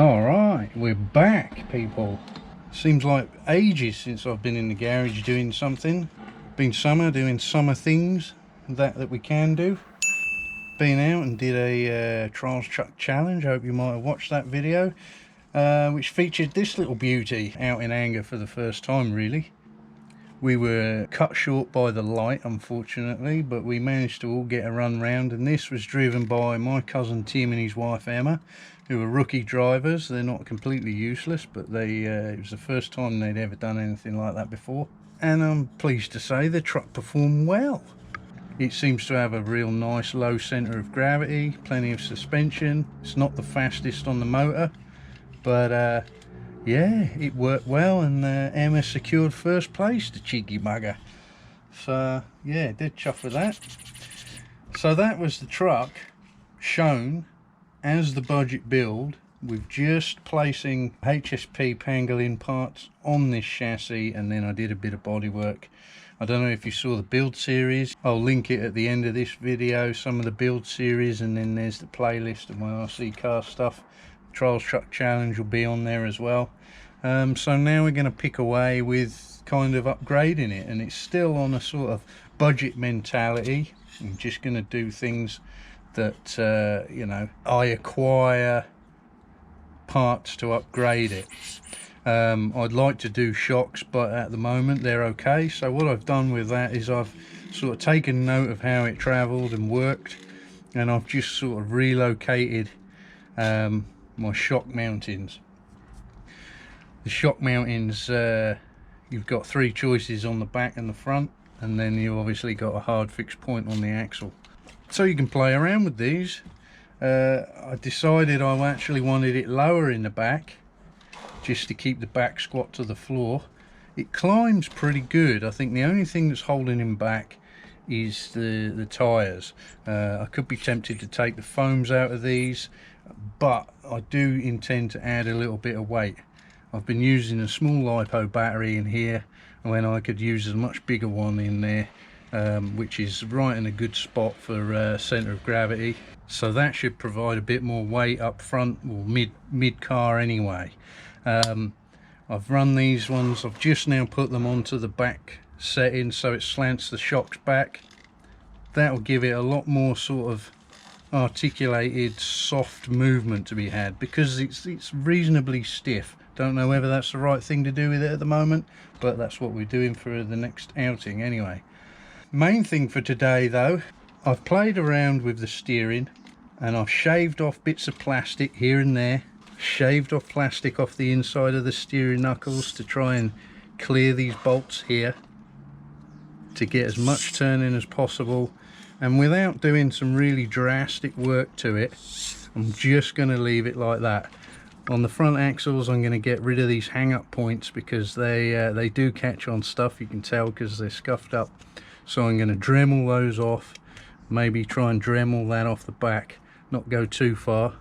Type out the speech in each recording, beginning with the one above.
Alright, we're back, people. Seems like ages since I've been in the garage doing something. Been summer, doing summer things that we can do. Been out and did a trials truck challenge. I hope you might have watched that video, which featured this little beauty out in anger for the first time, really. We were cut short by the light, unfortunately, but we managed to all get a run round, and this was driven by my cousin Tim and his wife Emma, who are rookie drivers. They're not completely useless, but it was the first time they'd ever done anything like that before, and I'm pleased to say the truck performed well. It seems to have a real nice low centre of gravity, plenty of suspension. It's not the fastest on the motor, but yeah, it worked well, and Emma secured first place, the cheeky bugger. So yeah, dead chuffed with that. So that was the truck shown as the budget build, with just placing HSP pangolin parts on this chassis, and then I did a bit of bodywork. I don't know if you saw the build series. I'll link it at the end of this video, some of the build series, and then there's the playlist of my RC car stuff. Trials Truck Challenge will be on there as well. So now we're going to pick away with kind of upgrading it, and it's still on a sort of budget mentality. I'm just going to do things that you know, I acquire parts to upgrade it. I'd like to do shocks, but at the moment they're okay. So what I've done with that is I've sort of taken note of how it travelled and worked, and I've just sort of relocated my shock mountings. The shock mountings, you've got three choices on the back and the front, and then you've obviously got a hard fixed point on the axle. So you can play around with these. I decided I actually wanted it lower in the back, just to keep the back squat to the floor. It climbs pretty good. I think the only thing that's holding him back is the tyres. I could be tempted to take the foams out of these, but I do intend to add a little bit of weight. I've been using a small LiPo battery in here when I could use a much bigger one in there, which is right in a good spot for centre of gravity. So that should provide a bit more weight up front, or mid car anyway. I've run these ones, I've just now put them onto the back setting so it slants the shocks back. That will give it a lot more sort of articulated soft movement to be had, because it's reasonably stiff. Don't know whether that's the right thing to do with it at the moment, but that's what we're doing for the next outing anyway. Main thing for today though, I've played around with the steering, and I've shaved off bits of plastic here and there, shaved off plastic off the inside of the steering knuckles to try and clear these bolts here to get as much turning as possible, and without doing some really drastic work to it, I'm just going to leave it like that. On the front axles I'm going to get rid of these hang-up points, because they do catch on stuff, you can tell, because they're scuffed up. So I'm going to Dremel those off, maybe try and Dremel that off the back, not go too far,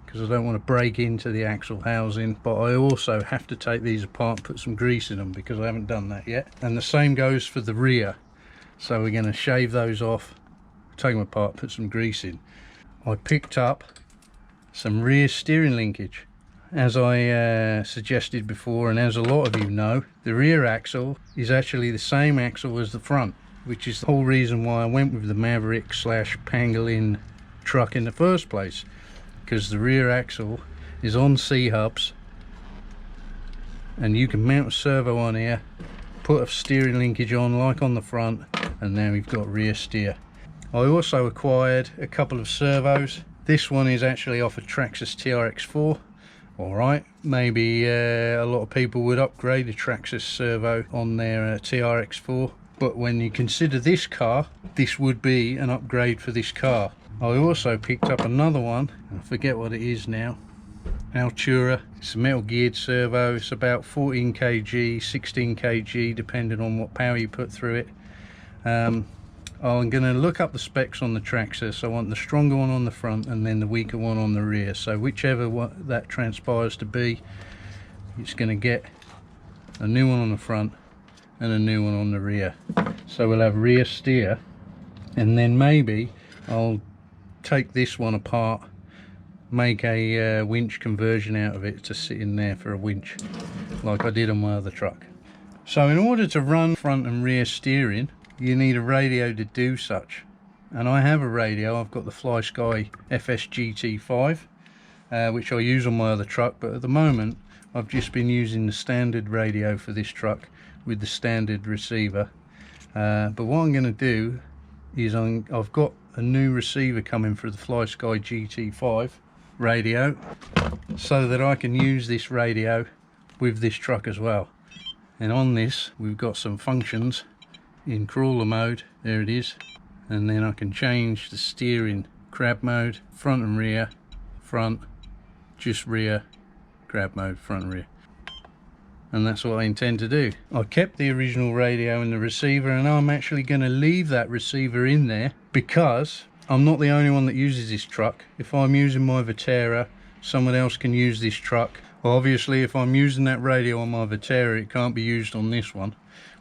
because I don't want to break into the axle housing. But I also have to take these apart and put some grease in them, because I haven't done that yet. And the same goes for the rear. So we're going to shave those off, take them apart, put some grease in. I picked up some rear steering linkage. As I suggested before, and as a lot of you know, the rear axle is actually the same axle as the front, which is the whole reason why I went with the Maverick / Pangolin truck in the first place, because the rear axle is on C-hubs, and you can mount a servo on here, put a steering linkage on like on the front, and now we've got rear steer. I also acquired a couple of servos. This one is actually off a Traxxas TRX4. Alright, maybe a lot of people would upgrade a Traxxas servo on their TRX4, but when you consider this car, this would be an upgrade for this car. I also picked up another one, I forget what it is now, Altura. It's a metal geared servo. It's about 14 kg, 16 kg, depending on what power you put through it. I'm going to look up the specs on the Traxxas. I want the stronger one on the front and then the weaker one on the rear. So whichever one that transpires to be, it's going to get a new one on the front and a new one on the rear. So we'll have rear steer, and then maybe I'll take this one apart make a winch conversion out of it to sit in there for a winch, like I did on my other truck. So in order to run front and rear steering, you need a radio to do such. And I have a radio. I've got the FlySky FSGT5, which I use on my other truck, but at the moment I've just been using the standard radio for this truck with the standard receiver. But what I'm going to do is I've got a new receiver coming for the FlySky GT5 radio, so that I can use this radio with this truck as well. And on this we've got some functions in crawler mode, there it is, and then I can change the steering crab mode, front and rear, front, just rear, crab mode, front and rear. And that's what I intend to do. I kept the original radio and the receiver, and I'm actually going to leave that receiver in there because I'm not the only one that uses this truck. If I'm using my Vitera, someone else can use this truck. Well, obviously if I'm using that radio on my Vitera, it can't be used on this one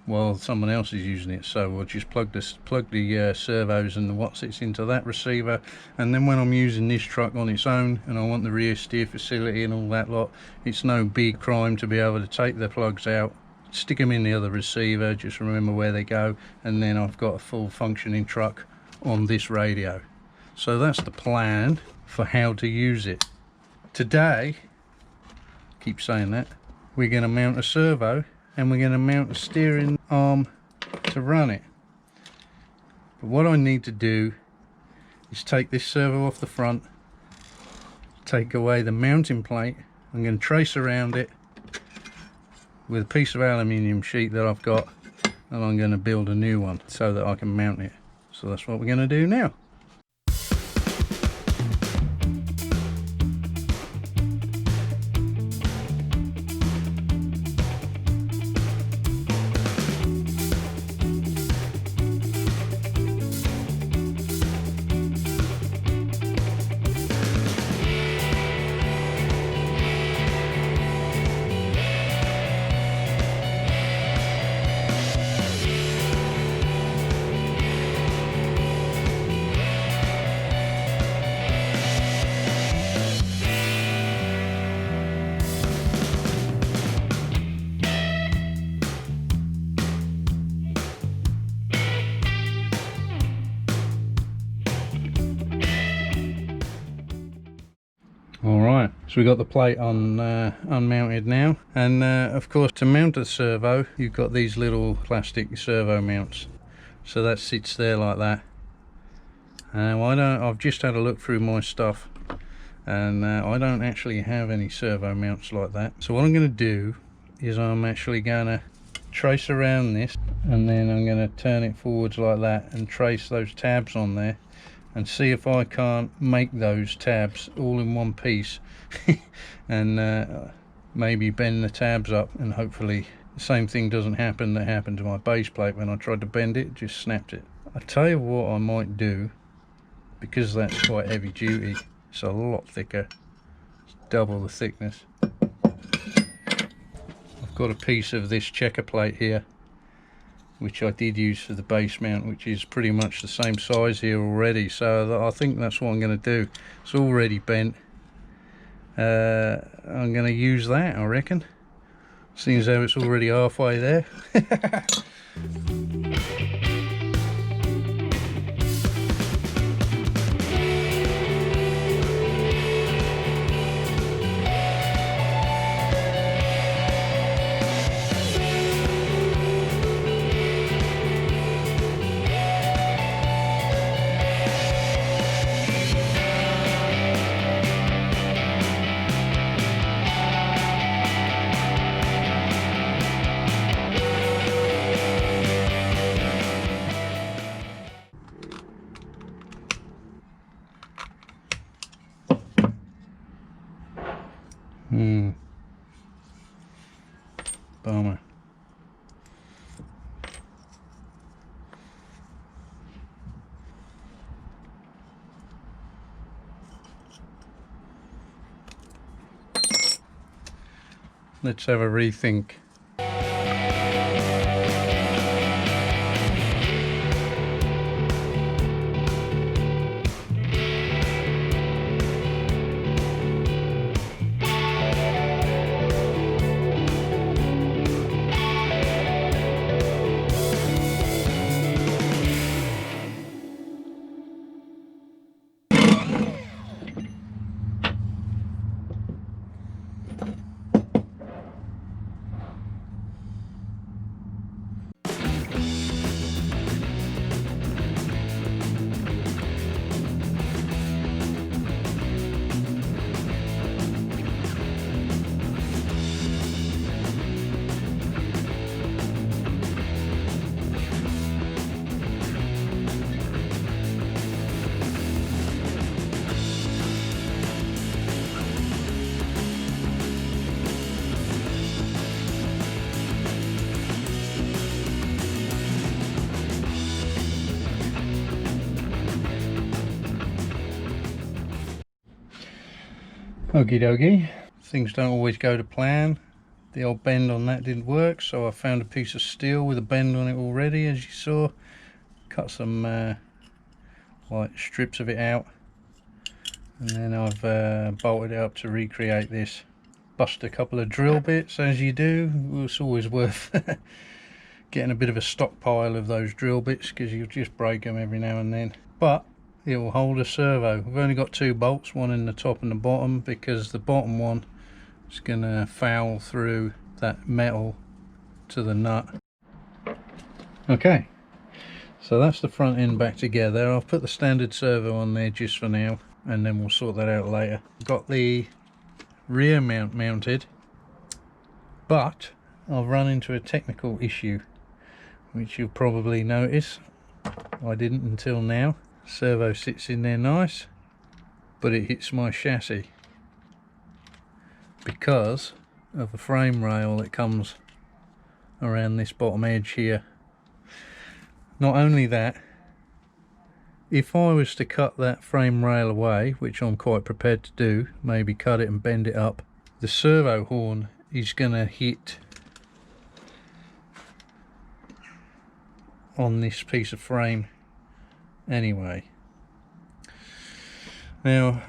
while someone else is using it. So I'll just plug the servos and the whatsits into that receiver, and then when I'm using this truck on its own and I want the rear steer facility and all that lot, it's no big crime to be able to take the plugs out, stick them in the other receiver, just remember where they go, and then I've got a full functioning truck on this radio. So that's the plan for how to use it. Today, keep saying that, we're going to mount a servo and we're going to mount a steering arm to run it. But what I need to do is take this servo off the front, take away the mounting plate. I'm going to trace around it with a piece of aluminium sheet that I've got, and I'm going to build a new one so that I can mount it. So that's what we're going to do now. Alright, so we got the plate on unmounted now, and of course to mount a servo you've got these little plastic servo mounts, so that sits there like that. I've just had a look through my stuff, and I don't actually have any servo mounts like that. So what I'm going to do is I'm actually going to trace around this, and then I'm going to turn it forwards like that and trace those tabs on there, and see if I can't make those tabs all in one piece and maybe bend the tabs up, and hopefully the same thing doesn't happen that happened to my base plate. When I tried to bend it, it just snapped it. I tell you what I might do, because that's quite heavy duty, it's a lot thicker, it's double the thickness. I've got a piece of this checker plate here, which I did use for the base mount, which is pretty much the same size here already, so I think that's what I'm going to do. It's already bent. I'm going to use that, I reckon, seeing as though it's already halfway there. Bummer. Let's have a rethink. Okie dokie. Things don't always go to plan. The old bend on that didn't work, so I found a piece of steel with a bend on it already, as you saw. Cut some like strips of it out, and then I've bolted it up to recreate this. Bust a couple of drill bits, as you do. It's always worth getting a bit of a stockpile of those drill bits, because you'll just break them every now and then. But it will hold a servo. I've only got 2 bolts, one in the top and the bottom, because the bottom one is going to foul through that metal to the nut. Okay, so that's the front end back together. I'll put the standard servo on there just for now, and then we'll sort that out later. Got the rear mount mounted, but I've run into a technical issue, which you'll probably notice. I didn't until now. Servo sits in there nice, but it hits my chassis because of a frame rail that comes around this bottom edge here. Not only that, if I was to cut that frame rail away, which I'm quite prepared to do, maybe cut it and bend it up, the servo horn is going to hit on this piece of frame anyway. Now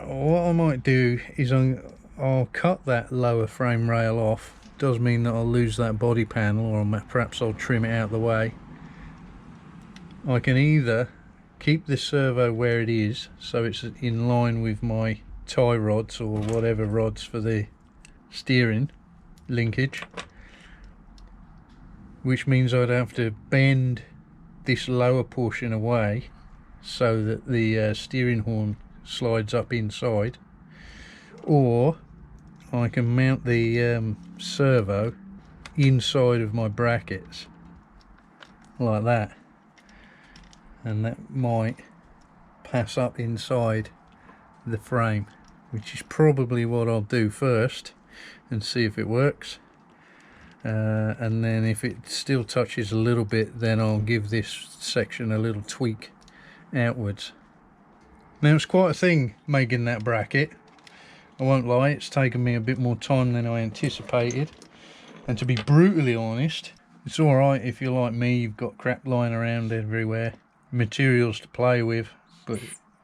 what I might do is I'll cut that lower frame rail off. Does mean that I'll lose that body panel, or perhaps I'll trim it out of the way. I can either keep this servo where it is, so it's in line with my tie rods or whatever rods for the steering linkage, which means I'd have to bend this lower portion away so that the steering horn slides up inside, or I can mount the servo inside of my brackets like that, and that might pass up inside the frame, which is probably what I'll do first and see if it works. And then if it still touches a little bit, then I'll give this section a little tweak outwards. Now it's quite a thing making that bracket, I won't lie. It's taken me a bit more time than I anticipated, and to be brutally honest, it's alright if you're like me, you've got crap lying around everywhere, materials to play with. But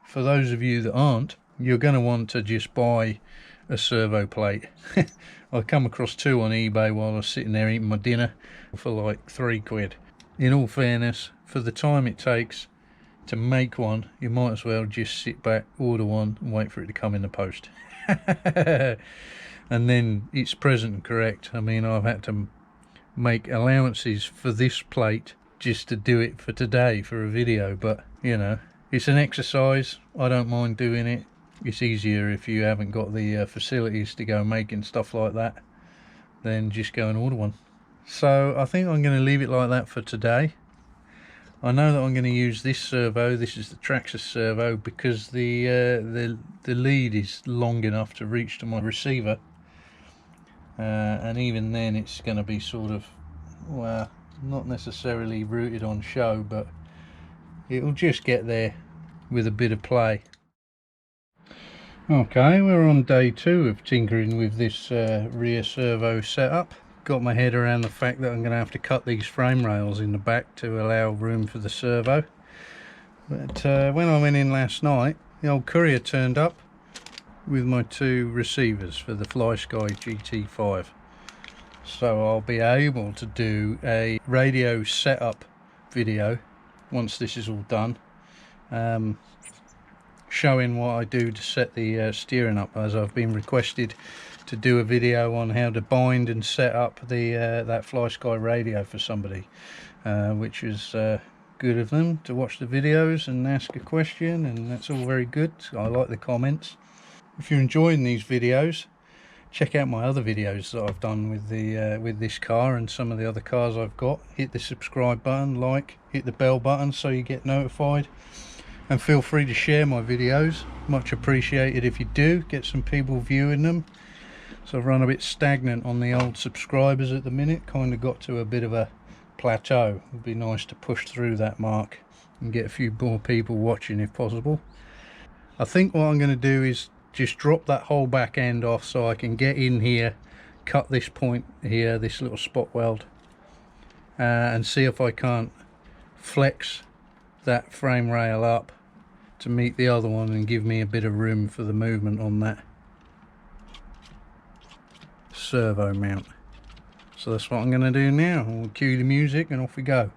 for those of you that aren't, you're going to want to just buy a servo plate. I come across 2 on eBay while I was sitting there eating my dinner for like £3. In all fairness, for the time it takes to make one, you might as well just sit back, order one and wait for it to come in the post. And then it's present and correct. I mean, I've had to make allowances for this plate just to do it for today for a video, but you know, it's an exercise. I don't mind doing it. It's easier if you haven't got the facilities to go making stuff like that, then just go and order one. So I think I'm going to leave it like that for today. I know that I'm going to use this servo. This is the Traxxas servo, because the lead is long enough to reach to my receiver, and even then it's going to be sort of, well, not necessarily rooted on show, but it'll just get there with a bit of play. Okay, we're on day 2 of tinkering with this rear servo setup. Got my head around the fact that I'm going to have to cut these frame rails in the back to allow room for the servo. But when I went in last night, the old courier turned up with my 2 receivers for the FlySky GT5. So I'll be able to do a radio setup video once this is all done, showing what I do to set the steering up, as I've been requested to do a video on how to bind and set up the that FlySky radio for somebody, which is good of them to watch the videos and ask a question, and that's all very good. I like the comments. If you're enjoying these videos, check out my other videos that I've done with the with this car and some of the other cars I've got. Hit the subscribe button, like, hit the bell button so you get notified, and feel free to share my videos. Much appreciated if you do. Get some people viewing them. So I've run a bit stagnant on the old subscribers at the minute, kind of got to a bit of a plateau. It would be nice to push through that mark and get a few more people watching if possible. I think what I'm going to do is just drop that whole back end off so I can get in here, cut this point here, this little spot weld, and see if I can't flex that frame rail up to meet the other one and give me a bit of room for the movement on that servo mount. So that's what I'm going to do now. We'll cue the music and off we go.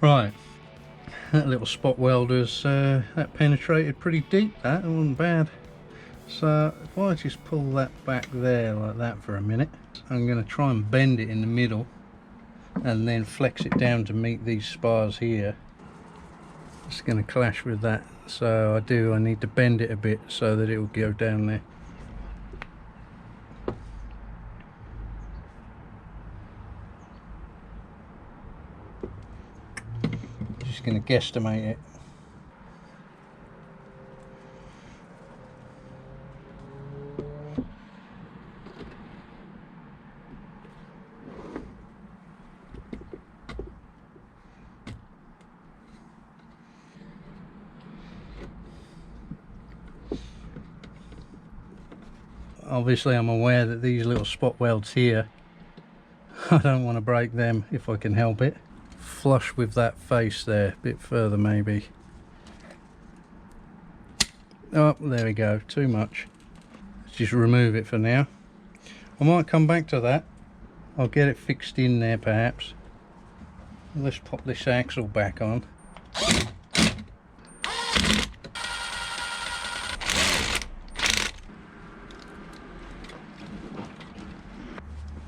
Right, that little spot welder's that penetrated pretty deep. That wasn't bad. So if I just pull that back there like that for a minute, I'm going to try and bend it in the middle and then flex it down to meet these spars here. It's going to clash with that, so I need to bend it a bit so that it will go down there. Just going to guesstimate it. Obviously I'm aware that these little spot welds here, I don't want to break them if I can help it. Flush with that face there, a bit further maybe. Oh, there we go, too much. Let's just remove it for now. I might come back to that. I'll get it fixed in there perhaps. Let's pop this axle back on.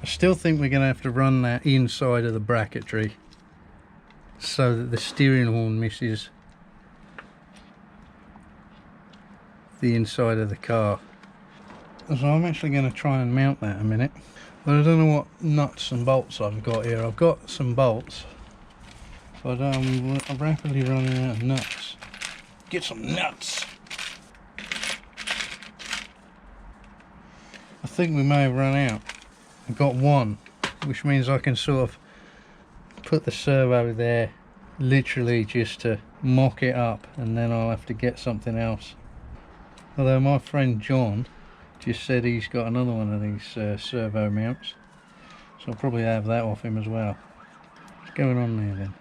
I still think we're going to have to run that inside of the bracketry so that the steering horn misses the inside of the car. So I'm actually going to try and mount that a minute. But I don't know what nuts and bolts I've got here. I've got some bolts, but I'm rapidly running out of nuts. Get some nuts! I think we may have run out. I've got one, which means I can sort of put the servo there literally just to mock it up, and then I'll have to get something else. Although my friend John just said he's got another one of these servo mounts, so I'll probably have that off him as well. What's going on there then?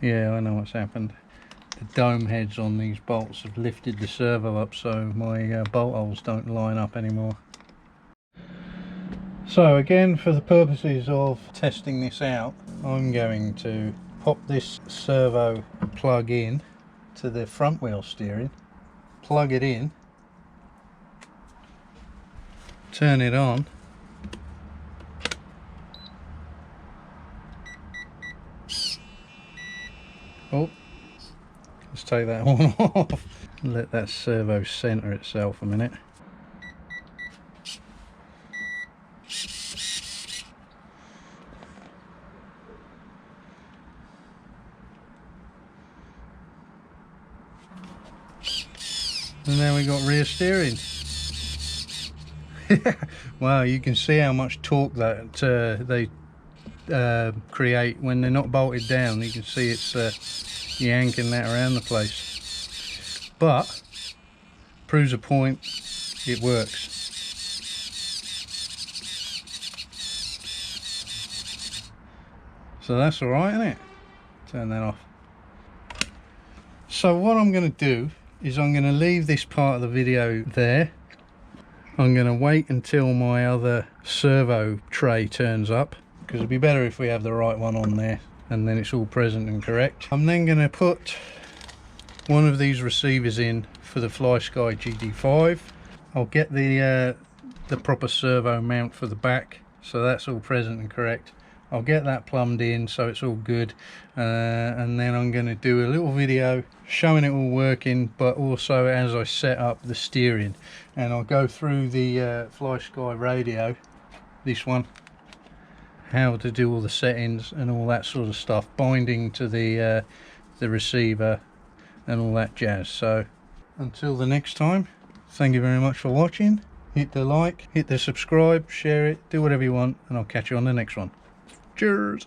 Yeah, I know what's happened. The dome heads on these bolts have lifted the servo up so my bolt holes don't line up anymore. So again, for the purposes of testing this out, I'm going to pop this servo plug in to the front wheel steering, plug it in, turn it on, oh, let's take that one off, let that servo center itself a minute. And now we got rear steering. Wow, you can see how much torque that they create when they're not bolted down. You can see it's yanking that around the place, but proves a point, it works. So that's all right, isn't it? Turn that off. So what I'm going to do is I'm going to leave this part of the video there. I'm going to wait until my other servo tray turns up, because it'd be better if we have the right one on there and then it's all present and correct. I'm then going to put one of these receivers in for the FlySky GT5. I'll get the proper servo mount for the back, so that's all present and correct. I'll get that plumbed in so it's all good, and then I'm going to do a little video showing it all working, but also as I set up the steering, and I'll go through the FlySky radio, this one, how to do all the settings and all that sort of stuff, binding to the receiver and all that jazz. So until the next time, thank you very much for watching. Hit the like, hit the subscribe, share it, do whatever you want, and I'll catch you on the next one. Cheers.